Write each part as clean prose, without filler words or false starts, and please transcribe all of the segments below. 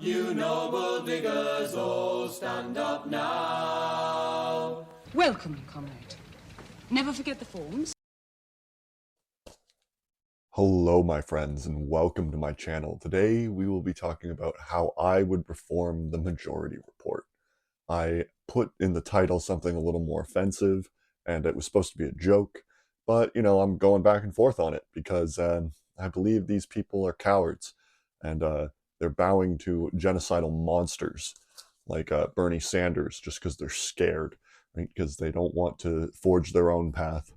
You noble diggers, all stand up now. Welcome, comrade. Never forget the forms. Hello my friends and welcome to my channel. Today we will be talking about how I would perform the majority report. I put in the title something a little more offensive and it was supposed to be a joke, but I'm going back and forth on it because I believe these people are cowards and they're bowing to genocidal monsters like Bernie Sanders just because they're scared, right? Because they don't want to forge their own path.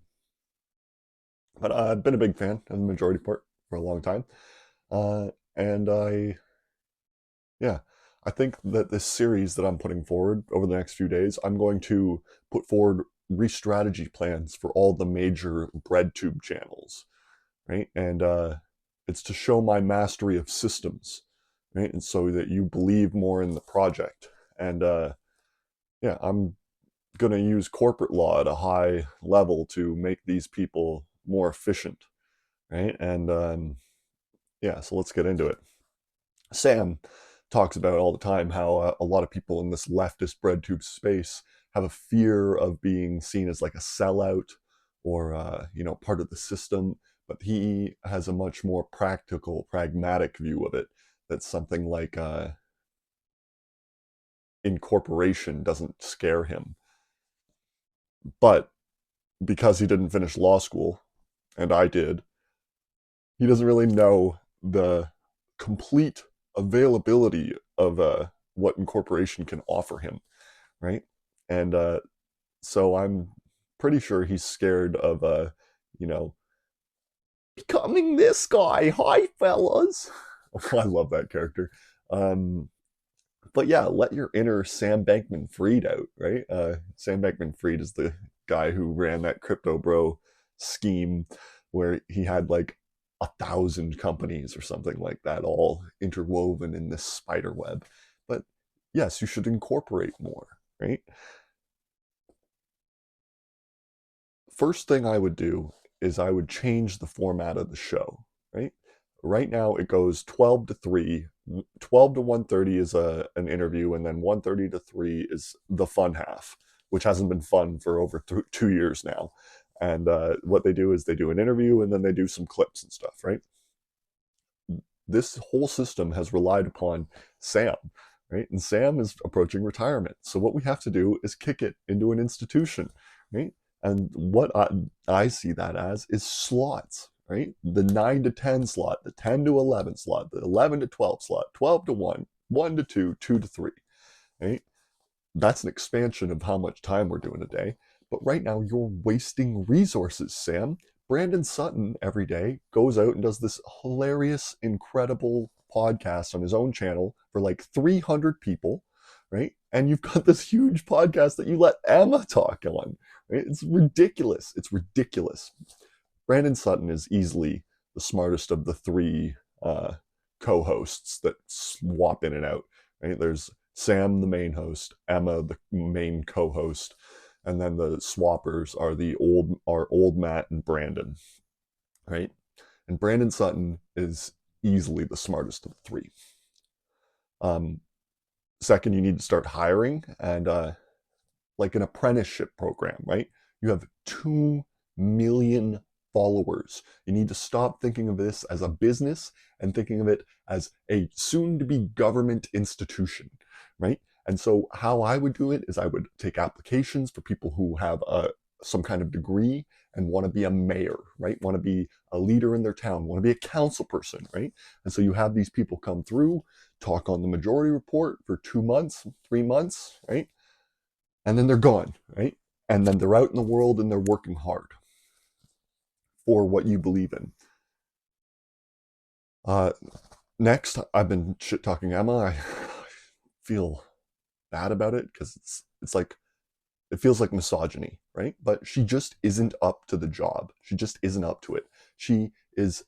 But I've been a big fan of the majority report for a long time. And I think that this series that I'm putting forward over the next few days, I'm going to put forward re-strategy plans for all the major breadtube channels, right? And it's to show my mastery of systems, right? And so that you believe more in the project. And I'm going to use corporate law at a high level to make these people more efficient, right? And so let's get into it. Sam talks about all the time how a lot of people in this leftist breadtube space have a fear of being seen as like a sellout or part of the system, but he has a much more practical, pragmatic view of it. That's something like incorporation doesn't scare him. But because he didn't finish law school, and I did, he doesn't really know the complete availability of what incorporation can offer him, right? And so I'm pretty sure he's scared of, becoming this guy. Hi, fellas. I love that character. But yeah, let your inner Sam Bankman-Fried out, right? Sam Bankman-Fried is the guy who ran that crypto bro scheme where he had like 1,000 companies or something like that, all interwoven in this spider web. But yes, you should incorporate more, right? First thing I would do is I would change the format of the show, right? Right now it goes 12 to 3. 12 to 1:30 is an interview, and then 1:30 to 3 is the fun half, which hasn't been fun for over 2 years now. And what they do is they do an interview and then they do some clips and stuff, right? This whole system has relied upon Sam, right? And Sam is approaching retirement. So what we have to do is kick it into an institution, right? And what I see that as is slots, right? The 9 to 10 slot, the 10 to 11 slot, the 11 to 12 slot, 12 to 1, 1 to 2, 2 to 3, right? That's an expansion of how much time we're doing a day. But right now, you're wasting resources, Sam. Brandon Sutton every day goes out and does this hilarious, incredible podcast on his own channel for like 300 people, right? And you've got this huge podcast that you let Emma talk on, right? It's ridiculous. It's ridiculous. Brandon Sutton is easily the smartest of the three co-hosts that swap in and out, right? There's Sam, the main host, Emma, the main co-host, and then the swappers are old Matt and Brandon, right? And Brandon Sutton is easily the smartest of the three. Second, you need to start hiring and like an apprenticeship program, right? You have 2 million followers. You need to stop thinking of this as a business and thinking of it as a soon-to-be government institution, right? And so how I would do it is I would take applications for people who have some kind of degree and want to be a mayor, right? Want to be a leader in their town, want to be a council person, right? And so you have these people come through, talk on the majority report for 2 months, 3 months, right? And then they're gone, right? And then they're out in the world and they're working hard for what you believe in. Next, I've been shit talking Emma. I feel bad about it because it's like it feels like misogyny, right? But she just isn't up to the job. She just isn't up to it. She is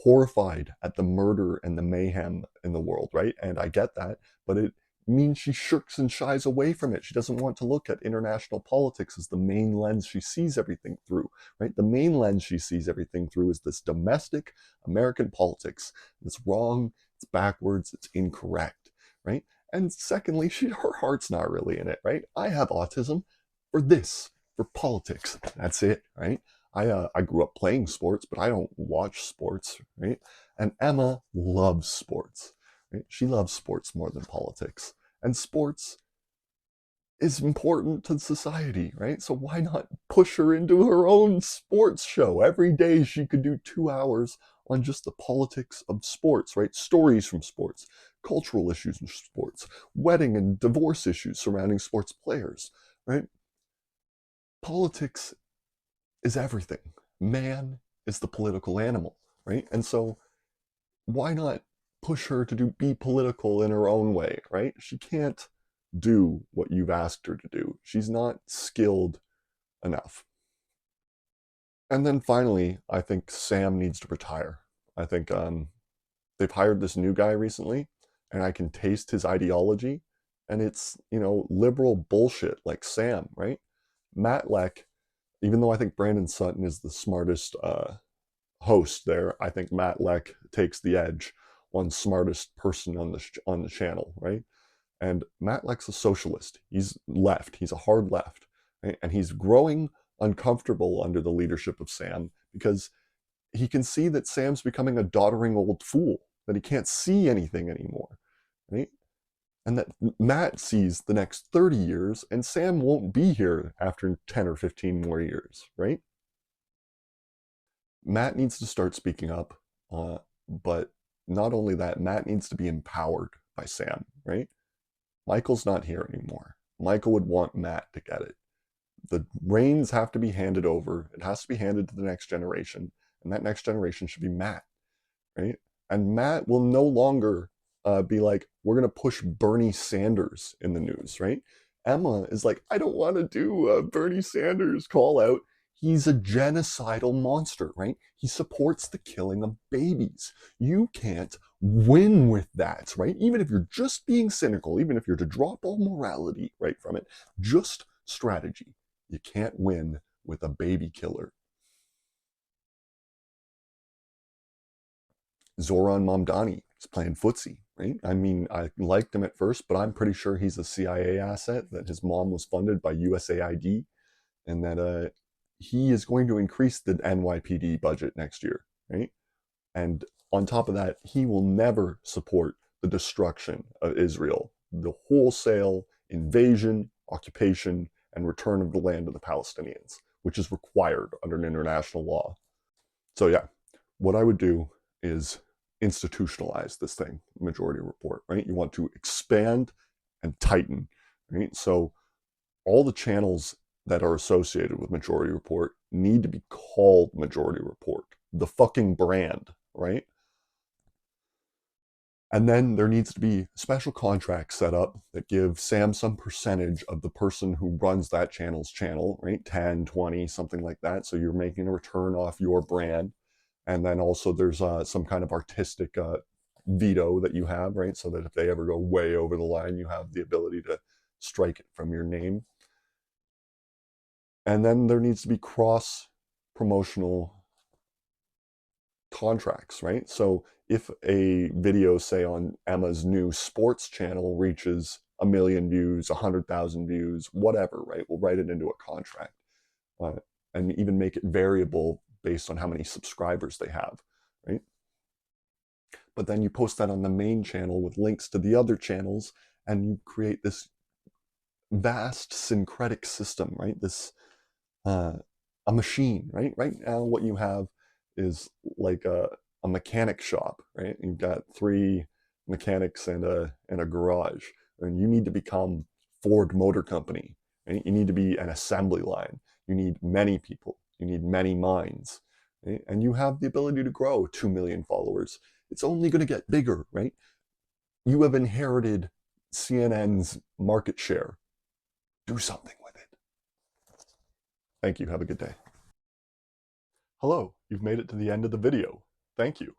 horrified at the murder and the mayhem in the world, right? And I get that, but it means she shirks and shies away from it. She doesn't want to look at international politics as the main lens she sees everything through, right? The main lens she sees everything through is this domestic American politics. It's wrong, it's backwards, it's incorrect, right? And secondly, her heart's not really in it, right? I have autism for this, for politics. That's it, right? I grew up playing sports, but I don't watch sports, right? And Emma loves sports, right? She loves sports more than politics. And sports is important to society, right? So why not push her into her own sports show? Every day she could do 2 hours on just the politics of sports, right? Stories from sports, cultural issues in sports, wedding and divorce issues surrounding sports players, right? Politics is everything. Man is the political animal, right? And so why not push her to be political in her own way, right? She can't do what you've asked her to do. She's not skilled enough. And then finally, I think Sam needs to retire. I think they've hired this new guy recently, and I can taste his ideology, and it's, liberal bullshit like Sam, right? Matt Leck, even though I think Brandon Sutton is the smartest host there, I think Matt Leck takes the edge on smartest person on the channel, right? And Matt Leck's a socialist. He's left. He's a hard left, right? And he's growing uncomfortable under the leadership of Sam because he can see that Sam's becoming a doddering old fool, that he can't see anything anymore, right? And that Matt sees the next 30 years and Sam won't be here after 10 or 15 more years, right? Matt needs to start speaking up, but not only that, Matt needs to be empowered by Sam, right? Michael's not here anymore. Michael would want Matt to get it. The reins have to be handed over. It has to be handed to the next generation, and that next generation should be Matt, right? And Matt will no longer be like, we're going to push Bernie Sanders in the news, right? Emma is like, I don't want to do a Bernie Sanders call out. He's a genocidal monster, right? He supports the killing of babies. You can't win with that, right? Even if you're just being cynical, even if you're to drop all morality right from it, just strategy. You can't win with a baby killer. Zoran Mamdani is playing footsie, right? I mean, I liked him at first, but I'm pretty sure he's a CIA asset, that his mom was funded by USAID, and that he is going to increase the NYPD budget next year, right? And on top of that, he will never support the destruction of Israel, the wholesale invasion, occupation, and return of the land of the Palestinians, which is required under international law. So yeah, what I would do is institutionalize this thing, Majority Report, right? You want to expand and tighten, right? So all the channels that are associated with Majority Report need to be called Majority Report, the fucking brand, right? And then there needs to be special contracts set up that give Sam some percentage of the person who runs that channel's channel, right? 10, 20, something like that. So you're making a return off your brand. And then also there's some kind of artistic veto that you have, right? So that if they ever go way over the line, you have the ability to strike it from your name. And then there needs to be cross promotional contracts, right? So if a video, say on Emma's new sports channel, reaches 1 million views, 100,000 views, whatever, right? We'll write it into a contract and even make it variable based on how many subscribers they have, right? But then you post that on the main channel with links to the other channels, and you create this vast syncretic system, right? This a machine, right? Right now, what you have is like a mechanic shop, right? You've got 3 mechanics and a garage, and you need to become Ford Motor Company, right? You need to be an assembly line. You need many people. You need many minds, right? And you have the ability to grow 2 million followers. It's only going to get bigger, right? You have inherited CNN's market share. Do something with it. Thank you. Have a good day. Hello, you've made it to the end of the video. Thank you.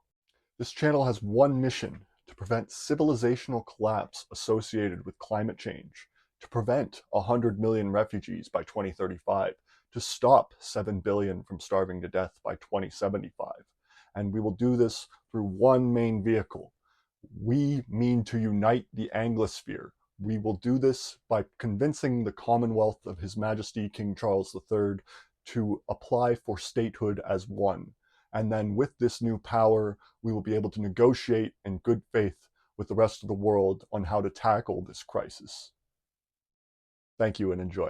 This channel has one mission: to prevent civilizational collapse associated with climate change, to prevent 100 million refugees by 2035, to stop 7 billion from starving to death by 2075. And we will do this through one main vehicle: We mean to unite the Anglosphere. We will do this by convincing the Commonwealth of His Majesty King Charles III to apply for statehood as one. And then with this new power, we will be able to negotiate in good faith with the rest of the world on how to tackle this crisis. Thank you and enjoy.